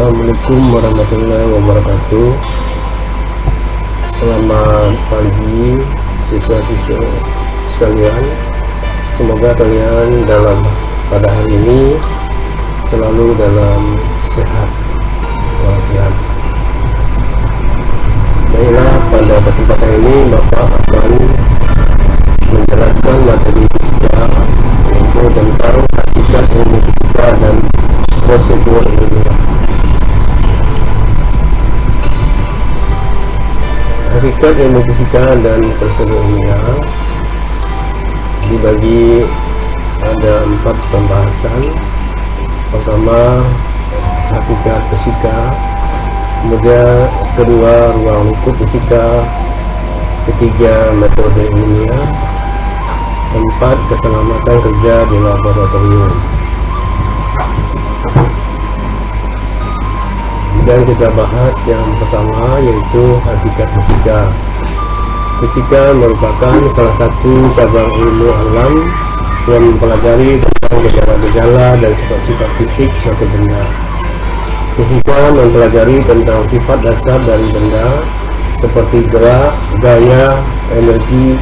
Assalamualaikum warahmatullahi wabarakatuh. Selamat pagi siswa-siswa sekalian. Semoga kalian pada hari ini selalu dalam sehat walafiat. Baiklah, pada kesempatan ini Bapak akan menjelaskan materi fisika, yaitu tentang hakikat ilmu fisika dan prosedur ilmiah. Hakikat ilmu fisika dan prosedur ilmiah dibagi ada 4 pembahasan. Pertama, hakikat fisika, kemudian kedua, ruang lingkup fisika, ketiga, metode ilmiah, keempat, keselamatan kerja di laboratorium. Dan kita bahas yang pertama, yaitu hakikat fisika. Fisika merupakan salah satu cabang ilmu alam yang mempelajari tentang gejala-gejala dan sifat-sifat fisik suatu benda. Fisika mempelajari tentang sifat dasar dari benda seperti gerak, gaya, energi,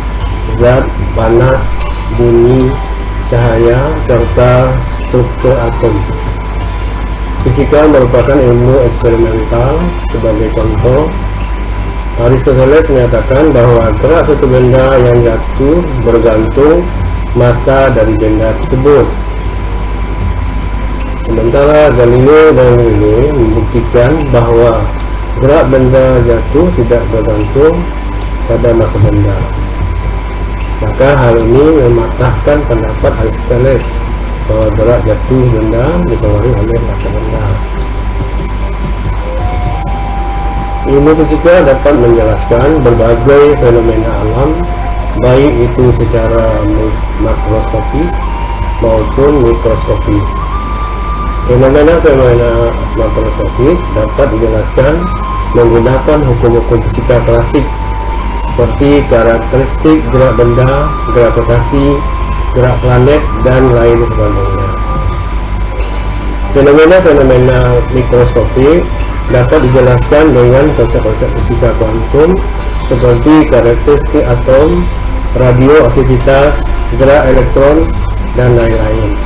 zat, panas, bunyi, cahaya, serta struktur atom. Fisika merupakan ilmu eksperimental. Sebagai contoh, Aristoteles menyatakan bahwa gerak suatu benda yang jatuh bergantung massa dari benda tersebut. Sementara Galileo Galilei membuktikan bahwa gerak benda jatuh tidak bergantung pada massa benda. Maka hal ini mematahkan pendapat Aristoteles bahwa gerak jatuh benda dipengaruhi oleh massa benda. Ilmu fisika dapat menjelaskan berbagai fenomena alam, baik itu secara makroskopis maupun mikroskopis. Fenomena-fenomena makroskopis dapat dijelaskan menggunakan hukum-hukum fisika klasik seperti karakteristik gerak benda, gravitasi, gerak planet, dan lain sebagainya. Fenomena-fenomena mikroskopik dapat dijelaskan dengan konsep-konsep fisika kuantum seperti karakteristik atom, radioaktivitas, gerak elektron, dan lain-lain.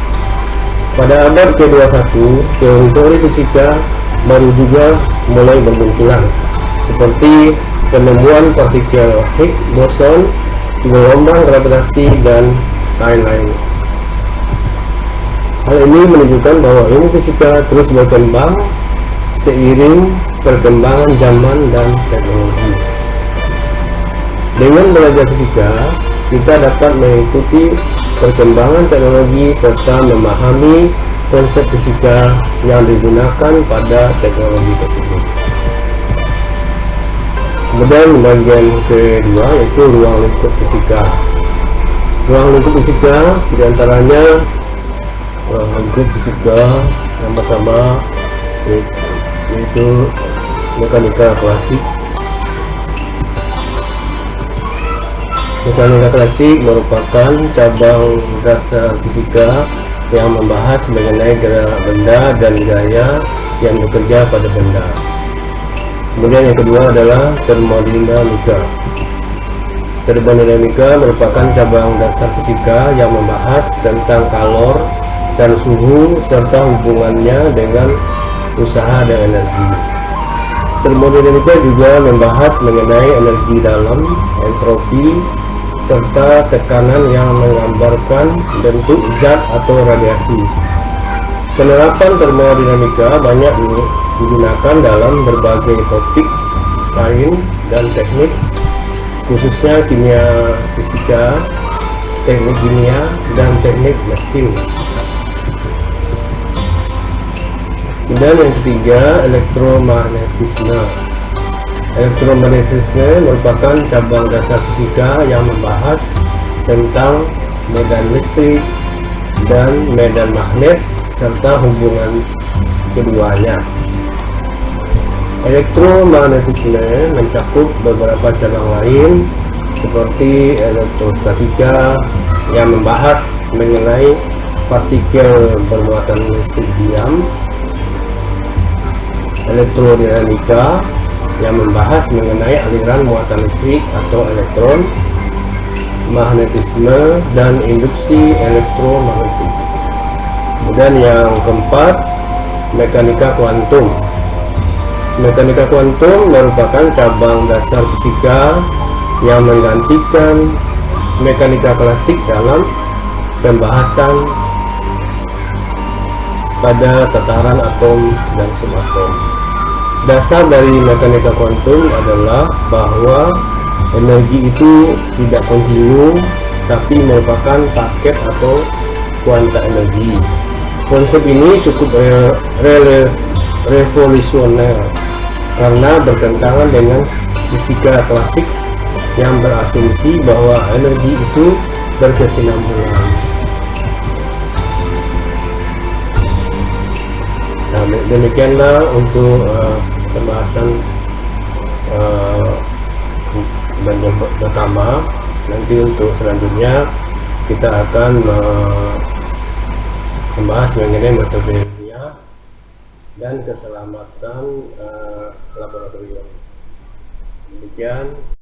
Pada abad ke-21, teori-teori fisika baru juga mulai bermunculan, seperti penemuan partikel Higgs boson, gelombang gravitasi, dan lain-lain. Hal ini menunjukkan bahwa ilmu fisika terus berkembang seiring perkembangan zaman dan teknologi. Dengan belajar fisika, kita dapat mengikuti perkembangan teknologi serta memahami konsep fisika yang digunakan pada teknologi tersebut. Kemudian bagian kedua, yaitu ruang lingkup fisika. Ruang lingkup fisika diantaranya ruang lingkup fisika yang pertama yaitu mekanika klasik. Mekanika klasik merupakan cabang dasar fisika yang membahas mengenai gerak benda dan gaya yang bekerja pada benda. Kemudian yang kedua adalah termodinamika. Termodinamika merupakan cabang dasar fisika yang membahas tentang kalor dan suhu serta hubungannya dengan usaha dan energi. Termodinamika juga membahas mengenai energi dalam, entropi, serta tekanan yang menggambarkan bentuk zat atau radiasi. Penerapan termodinamika banyak digunakan dalam berbagai topik sains dan teknik, khususnya kimia fisika, teknik kimia, dan teknik mesin. Dan yang ketiga, elektromagnetisme. Elektromagnetisme merupakan cabang dasar fisika yang membahas tentang medan listrik dan medan magnet serta hubungan keduanya. Elektromagnetisme mencakup beberapa cabang lain seperti elektrostatika yang membahas mengenai partikel bermuatan listrik diam, elektrodinamika yang membahas mengenai aliran muatan listrik atau elektron, magnetisme, dan induksi elektromagnetik. Kemudian yang keempat, mekanika kuantum. Mekanika kuantum merupakan cabang dasar fisika yang menggantikan mekanika klasik dalam pembahasan pada tataran atom dan subatom. Dasar dari mekanika kuantum adalah bahwa energi itu tidak kontinu, tapi merupakan paket atau kuanta energi. Konsep ini cukup revolusioner karena bertentangan dengan fisika klasik yang berasumsi bahwa energi itu berkesinambungan. Nah, demikianlah untuk pembahasan bagian pertama. Nanti untuk selanjutnya kita akan membahas mengenai metode ilmiah dan keselamatan laboratorium. Demikian.